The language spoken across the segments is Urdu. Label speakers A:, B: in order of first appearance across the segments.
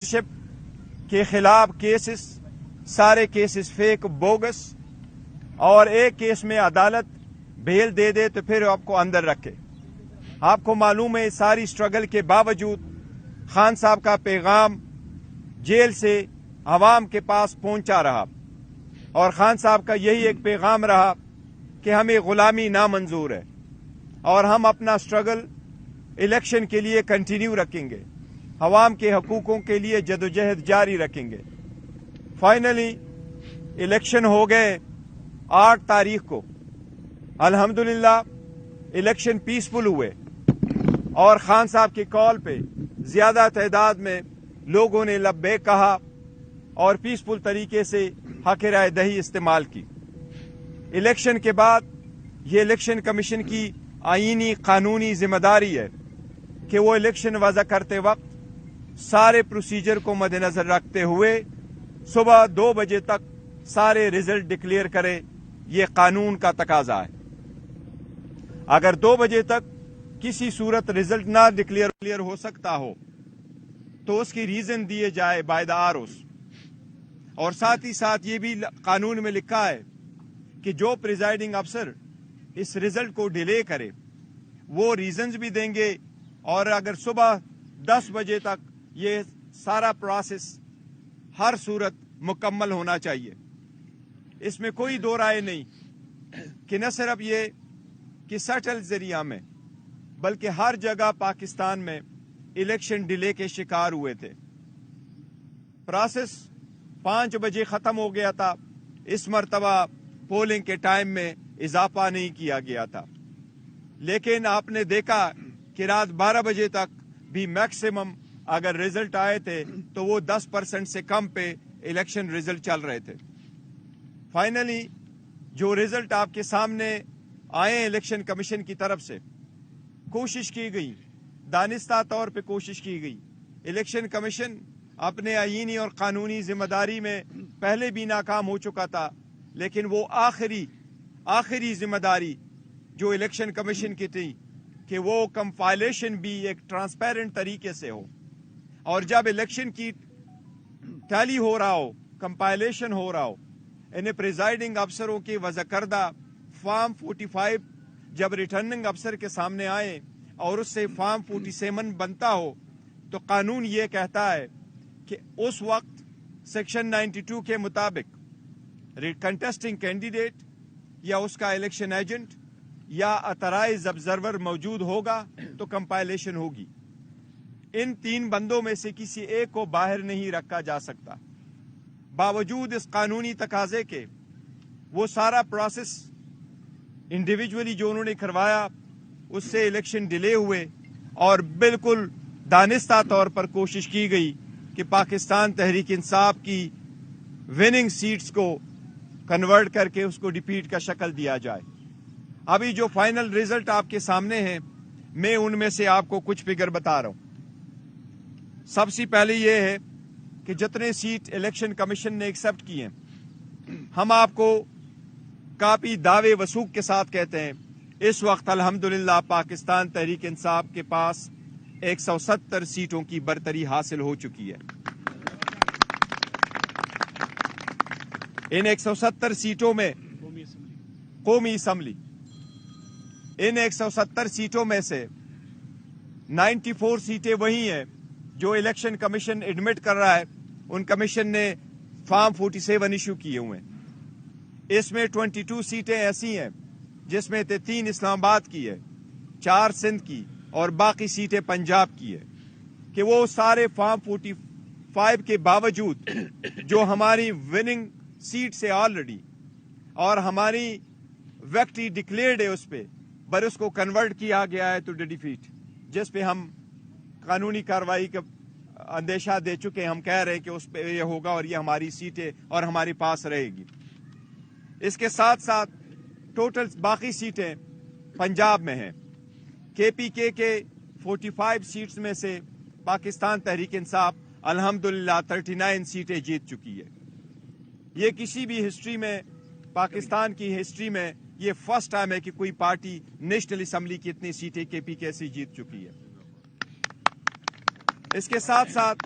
A: شپ کے خلاف کیسز سارے کیسز فیک بوگس اور ایک کیس میں عدالت بیل دے دے تو پھر آپ کو اندر رکھے. آپ کو معلوم ہے ساری سٹرگل کے باوجود خان صاحب کا پیغام جیل سے عوام کے پاس پہنچا رہا اور خان صاحب کا یہی ایک پیغام رہا کہ ہمیں غلامی نامنظور ہے اور ہم اپنا سٹرگل الیکشن کے لیے کنٹینیو رکھیں گے, عوام کے حقوقوں کے لیے جدوجہد جاری رکھیں گے. فائنلی الیکشن ہو گئے 8 تاریخ کو. الحمدللہ الیکشن پیسفل ہوئے اور خان صاحب کی کال پہ زیادہ تعداد میں لوگوں نے لبیک کہا اور پیسفل طریقے سے حق رائے دہی استعمال کی. الیکشن کے بعد یہ الیکشن کمیشن کی آئینی قانونی ذمہ داری ہے کہ وہ الیکشن وضع کرتے وقت سارے پروسیجر کو مد نظر رکھتے ہوئے صبح 2 بجے تک سارے ریزلٹ ڈکلیئر کرے. یہ قانون کا تقاضا ہے. اگر 2 بجے تک کسی صورت ریزلٹ نہ ڈکلیئر ہو سکتا ہو تو اس کی ریزن دیے جائے بائی دا آروس. اور ساتھ ہی ساتھ یہ بھی قانون میں لکھا ہے کہ جو پریزائڈنگ افسر اس ریزلٹ کو ڈیلے کرے وہ ریزنز بھی دیں گے, اور اگر صبح 10 بجے تک یہ سارا پروسیس ہر صورت مکمل ہونا چاہیے. اس میں کوئی دو رائے نہیں کہ نہ صرف یہ کہ سٹل ذریعہ میں بلکہ ہر جگہ پاکستان میں الیکشن ڈیلے کے شکار ہوئے تھے. پروسیس 5 بجے ختم ہو گیا تھا. اس مرتبہ پولنگ کے ٹائم میں اضافہ نہیں کیا گیا تھا, لیکن آپ نے دیکھا کہ رات 12 بجے تک بھی میکسیمم اگر ریزلٹ آئے تھے تو وہ 10% سے کم پہ الیکشن ریزلٹ چل رہے تھے. فائنلی جو ریزلٹ آپ کے سامنے آئے الیکشن کمیشن کی طرف سے, کوشش کی گئی, دانستہ طور پہ کوشش کی گئی. الیکشن کمیشن اپنے آئینی اور قانونی ذمہ داری میں پہلے بھی ناکام ہو چکا تھا, لیکن وہ آخری ذمہ داری جو الیکشن کمیشن کی تھی کہ وہ کمپائلیشن بھی ایک ٹرانسپیرنٹ طریقے سے ہو, اور جب الیکشن کی ٹیلی ہو رہا ہو, کمپائلیشن ہو رہا ہو, انہیں پریزائڈنگ افسروں کی وضع کردہ فارم 45 جب ریٹرننگ افسر کے سامنے آئے اور اس سے فارم 47 بنتا ہو تو قانون یہ کہتا ہے کہ اس وقت سیکشن 92 کے مطابق کنٹیسٹنگ کینڈیڈیٹ یا اس کا الیکشن ایجنٹ یا اترائز آبزرور موجود ہوگا تو کمپائلیشن ہوگی. ان 3 بندوں میں سے کسی ایک کو باہر نہیں رکھا جا سکتا. باوجود اس قانونی تقاضے کے وہ سارا پروسیس انڈیویجولی جو انہوں نے کروایا اس سے الیکشن ڈیلے ہوئے, اور بالکل دانستہ طور پر کوشش کی گئی کہ پاکستان تحریک انصاف کی وننگ سیٹس کو کنورٹ کر کے اس کو ڈیفیٹ کا شکل دیا جائے. ابھی جو فائنل ریزلٹ آپ کے سامنے ہیں میں ان میں سے آپ کو کچھ فگر بتا رہا ہوں. سب سے پہلے یہ ہے کہ جتنے سیٹ الیکشن کمیشن نے ایکسپٹ کی ہیں ہم آپ کو کافی دعوے وثوق کے ساتھ کہتے ہیں اس وقت الحمدللہ پاکستان تحریک انصاف کے پاس 170 سیٹوں کی برتری حاصل ہو چکی ہے. ان 170 سیٹوں میں قومی اسمبلی, ان 170 سیٹوں میں سے 94 سیٹیں وہی ہیں جو الیکشن کمیشن ایڈمٹ کر رہا ہے. ان کمیشن نے فارم 47 ایشو کیے ہوئے ہیں. اس میں 22 سیٹیں ایسی ہیں جس میں 3 اسلام آباد کی ہے, 4 سندھ کی اور باقی سیٹیں پنجاب کی ہے, کہ وہ سارے فارم 45 کے باوجود جو ہماری وننگ سیٹ سے آلریڈی اور ہماری وکٹری ڈکلیئرڈ ہے اس پہ پر اس کو کنورٹ کیا گیا ہے ٹو ڈیفیٹ, جس پہ ہم قانونی کارروائی کا اندیشہ دے چکے ہیں. ہم کہہ رہے ہیں کہ اس پہ یہ ہوگا اور یہ ہماری سیٹیں اور ہمارے پاس رہے گی. اس کے ساتھ ساتھ ٹوٹل باقی سیٹیں پنجاب میں ہیں. کے پی کے 45 سیٹس میں سے پاکستان تحریک انصاف الحمدللہ 39 سیٹیں جیت چکی ہے. یہ کسی بھی ہسٹری میں, پاکستان کی ہسٹری میں یہ فرسٹ ٹائم ہے کہ کوئی پارٹی نیشنل اسمبلی کی اتنی سیٹیں کے پی کے سے جیت چکی ہے. اس کے ساتھ ساتھ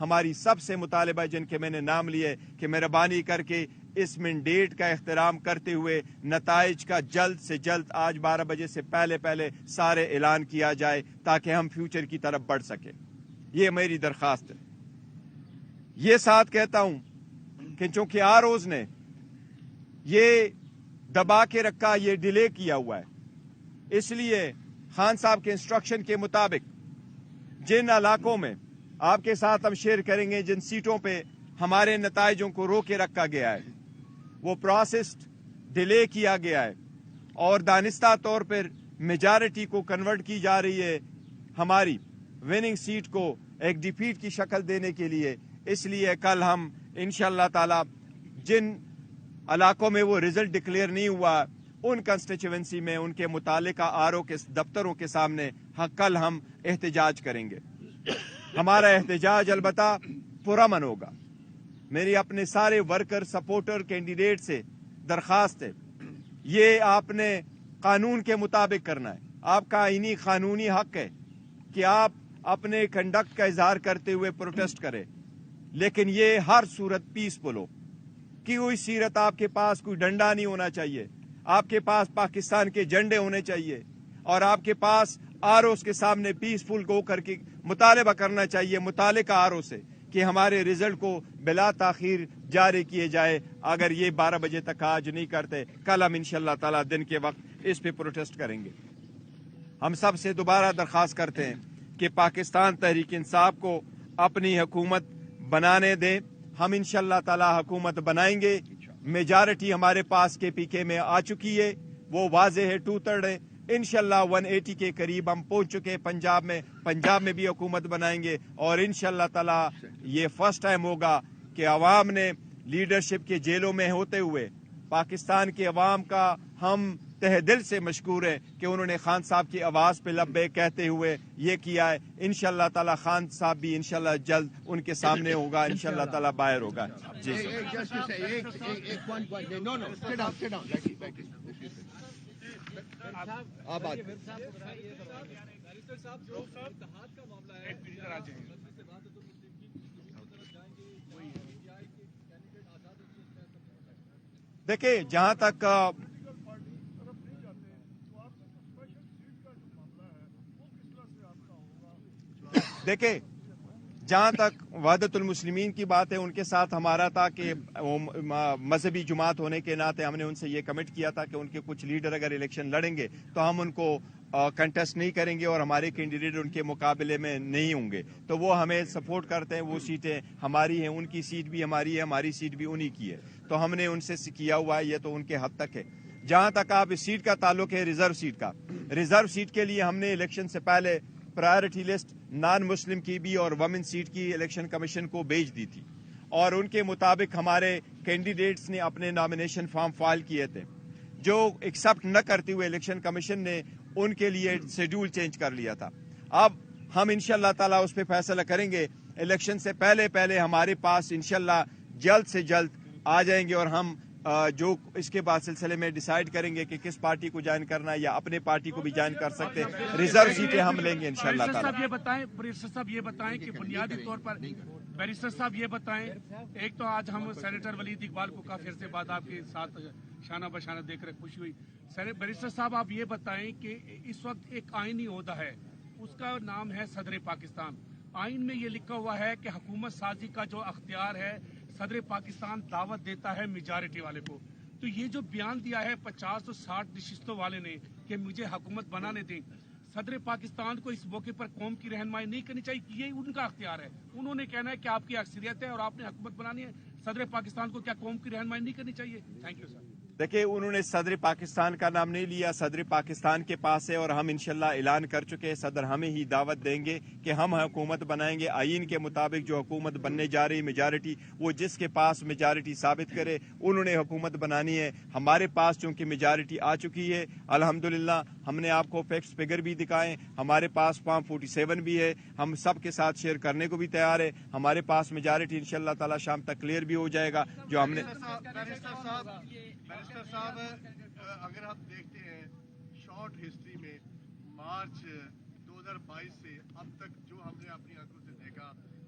A: ہماری سب سے مطالبہ جن کے میں نے نام لیے کہ مہربانی کر کے اس مینڈیٹ کا احترام کرتے ہوئے نتائج کا جلد سے جلد آج 12 بجے سے پہلے سارے اعلان کیا جائے تاکہ ہم فیوچر کی طرف بڑھ سکیں. یہ میری درخواست ہے. یہ ساتھ کہتا ہوں کہ چونکہ آروز نے یہ دبا کے رکھا, یہ ڈیلے کیا ہوا ہے, اس لیے خان صاحب کے انسٹرکشن کے مطابق جن علاقوں میں آپ کے ساتھ ہم شیئر کریں گے, جن سیٹوں پہ ہمارے نتائجوں کو روکے رکھا گیا ہے, وہ پروسیس ڈیلے کیا گیا ہے اور دانستہ طور پر میجارٹی کو کنورٹ کی جا رہی ہے ہماری وننگ سیٹ کو ایک ڈیفیٹ کی شکل دینے کے لیے. اس لیے کل ہم انشاءاللہ تعالی جن علاقوں میں وہ رزلٹ ڈکلیئر نہیں ہوا, ان کنسٹیچوئنسی میں ان کے متعلقہ آرو کے دفتروں کے سامنے کل ہم احتجاج کریں گے. ہمارا احتجاج البتہ پرامن ہوگا. میری اپنے سارے ورکر سپورٹر کینڈیڈیٹ سے درخواست ہے, یہ آپ نے قانون کے مطابق کرنا ہے. آپ کا آئینی قانونی حق ہے کہ آپ اپنے کنڈکٹ کا اظہار کرتے ہوئے پروٹیسٹ کریں, لیکن یہ ہر صورت پیسفل ہو. کوئی سیرت آپ کے پاس کوئی ڈنڈا نہیں ہونا چاہیے, آپ کے پاس پاکستان کے جھنڈے ہونے چاہیے اور آپ کے پاس آروز کے سامنے پیسفل گو کر کے مطالبہ کرنا چاہیے متعلقہ آرو سے کہ ہمارے رزلٹ کو بلا تاخیر جاری کیے جائے. اگر یہ 12 بجے تک آج نہیں کرتے, کل ہم انشاءاللہ تعالی دن کے وقت اس پہ پروٹیسٹ کریں گے. ہم سب سے دوبارہ درخواست کرتے ہیں کہ پاکستان تحریک انصاف کو اپنی حکومت بنانے دیں. ہم انشاءاللہ تعالی حکومت بنائیں گے. میجارٹی ہمارے پاس کے پی کے میں آ چکی ہے, وہ واضح ہے, 2/3 ہے. انشاءاللہ 180 کے قریب ہم پہنچ چکے پنجاب میں بھی حکومت بنائیں گے. اور انشاءاللہ تعالی یہ فرسٹ ٹائم ہوگا کہ عوام نے لیڈرشپ کے جیلوں میں ہوتے ہوئے, پاکستان کے عوام کا ہم تہ دل سے مشکور ہے کہ انہوں نے خان صاحب کی آواز پہ لبیک کہتے ہوئے یہ کیا ہے. انشاءاللہ تعالی خان صاحب بھی انشاءاللہ جلد ان کے سامنے ہوگا, انشاءاللہ تعالی باہر ہوگا. جی دیکھیں, جہاں تک وحدت المسلمین کی بات ہے, ان کے ساتھ ہمارا تھا کہ مذہبی جماعت ہونے کے ناطے ہم نے ان سے یہ کمٹ کیا تھا کہ ان کے کچھ لیڈر اگر الیکشن لڑیں گے تو ہم ان کو کنٹیسٹ نہیں کریں گے اور ہمارے کینڈیڈیٹ ان کے مقابلے میں نہیں ہوں گے. تو وہ ہمیں سپورٹ کرتے ہیں, وہ سیٹیں ہماری ہیں, ان کی سیٹ بھی ہماری ہے, ہماری سیٹ بھی انہی کی ہے. تو ہم نے ان سے کیا ہوا ہے, یہ تو ان کے حد تک ہے. جہاں تک آپ اس سیٹ کا تعلق ہے ریزرو سیٹ کا, ریزرو سیٹ کے لیے ہم نے الیکشن سے پہلے پرائرٹی لسٹ نان مسلم کی بھی اور وومن سیٹ کی الیکشن کمیشن کو بھیج دی تھی, اور ان کے مطابق ہمارے کینڈیڈیٹس نے اپنے نامینیشن فارم فائل کیے تھے. جو ایکسپٹ نہ کرتے ہوئے الیکشن کمیشن نے ان کے لیے شیڈول چینج کر لیا تھا. اب ہم انشاءاللہ تعالی اس پہ فیصلہ کریں گے. الیکشن سے پہلے ہمارے پاس انشاءاللہ جلد سے جلد آ جائیں گے, اور ہم جو اس کے بعد سلسلے میں ڈیسائیڈ کریں گے کہ کس پارٹی کو جوائن کرنا ہے یا اپنے پارٹی کو بھی جوائن کر سکتے ہیں. ریزرو سیٹیں ہم لیں گے انشاءاللہ تعالی.
B: بیرسٹر صاحب یہ بتائیں کہ بنیادی طور پر بیرسٹر صاحب یہ بتائیں, ایک تو آج ہم سینیٹر ولید اقبال کو کافی عرصے بعد آپ کے ساتھ شانہ بشانہ دیکھ کر خوشی ہوئی. بیرسٹر صاحب آپ یہ بتائیں کہ اس وقت ایک آئینی عہدہ ہے, اس کا نام ہے صدر پاکستان. آئین میں یہ لکھا ہوا ہے کہ حکومت سازی کا جو اختیار ہے صدر پاکستان دعوت دیتا ہے میجارٹی والے کو. تو یہ جو بیان دیا ہے 50 اور 60 نشستوں والے نے کہ مجھے حکومت بنانے دیں, صدر پاکستان کو اس موقع پر قوم کی رہنمائی نہیں کرنی چاہیے؟ یہ ان کا اختیار ہے, انہوں نے کہنا ہے کہ آپ کی اکثریت ہے اور آپ نے حکومت بنانی ہے. صدر پاکستان کو کیا قوم کی رہنمائی نہیں کرنی چاہیے؟ Thank you sir.
A: دیکھیں, انہوں نے صدر پاکستان کا نام نہیں لیا, صدر پاکستان کے پاس ہے, اور ہم انشاءاللہ اعلان کر چکے ہیں صدر ہمیں ہی دعوت دیں گے کہ ہم حکومت بنائیں گے. آئین کے مطابق جو حکومت بننے جا رہی میجارٹی, وہ جس کے پاس میجارٹی ثابت کرے انہوں نے حکومت بنانی ہے. ہمارے پاس چونکہ میجارٹی آ چکی ہے الحمدللہ, ہم نے آپ کو فیکٹس فگر بھی دکھائیں, ہمارے پاس فارم 47 بھی ہے, ہم سب کے ساتھ شیئر کرنے کو بھی تیار ہے. ہمارے پاس میجارٹی انشاءاللہ تعالی شام تک کلیئر بھی ہو جائے گا. جو ہم نے
C: بیرسٹر صاحب اگر آپ دیکھتے ہیں شارٹ ہسٹری میں مارچ 2022 سے اب تک جو ہم نے اپنی آنکھوں سے دیکھا,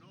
C: 9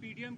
D: PDM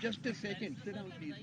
E: Just a second. Sit down, please.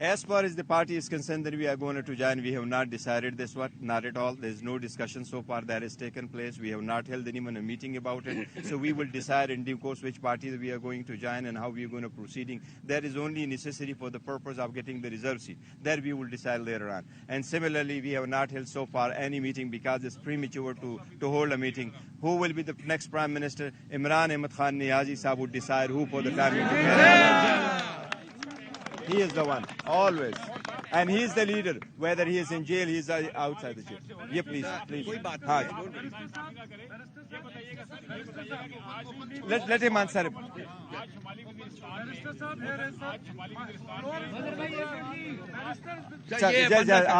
A: As far as the party is concerned that we are going to join, we have not decided this one, not at all. There is no discussion so far that has taken place. We have not held anyone a meeting about it. So we will decide in due course which party we are going to join and how we are going to proceeding. That is only necessary for the purpose of getting the reserve seat. That we will decide later on. And similarly, we have not held so far any meeting because it's premature to hold a meeting. Who will be the next Prime Minister? Imran Ahmad Khan Niazi Sahab would decide who for the time being. He is the one, always. And he is the leader, whether he is in jail, he is outside the jail. Yeah, please. Haan. Let him answer.